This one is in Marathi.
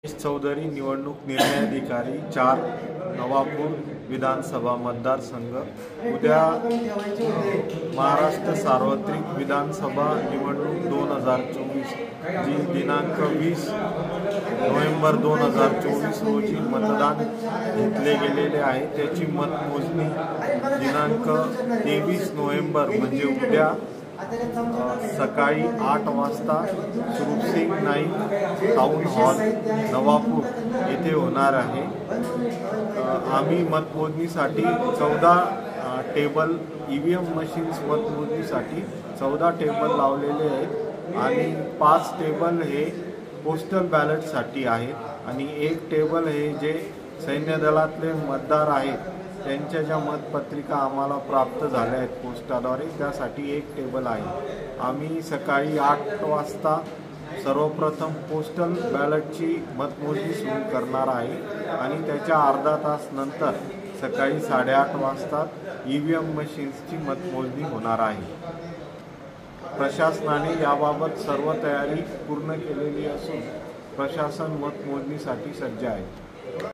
चौधरी निवडणूक निर्णय अधिकारी 4 नवापूर विधानसभा मतदारसंघ। उद्या महाराष्ट्र सार्वत्रिक विधानसभा निवडणूक 2024 जी दिनांक 20 नोव्हेंबर 2024 रोजी मतदान घेतले गेलेले आहे। त्याची मतमोजणी दिनांक 23 नोव्हेंबर म्हणजे उद्या सकाळी 8 वाजता सुरुपसिंग नाईक टाउन हॉल नवापूर येथे होणार आहे। आम्ही मतमोजणीसाठी 14 टेबल ईव्हीएम मशीन्स मतमोजणीसाठी 14 टेबल लावलेले आहेत आणि 5 टेबल हे पोस्टल बॅलेटसाठी आहेत आणि 1 टेबल हे जे सैन्य दलातले मतदार आहेत त्यांच्या ज्या मतपत्रिका आम्हाला प्राप्त झाल्या आहेत पोस्टाद्वारे त्यासाठी 1 टेबल आहे। आम्ही सकाळी 8 वाजता सर्वप्रथम पोस्टल बॅलेटची मतमोजणी सुरू करणार आहे आणि त्याच्या अर्धा तास नंतर सकाळी 8:30 वाजता ईव्हीएम मशीन्सची मतमोजणी होणार आहे। प्रशासनाने याबाबत सर्व तयारी पूर्ण केलेली असून प्रशासन मतमोजणीसाठी सज्ज आहे।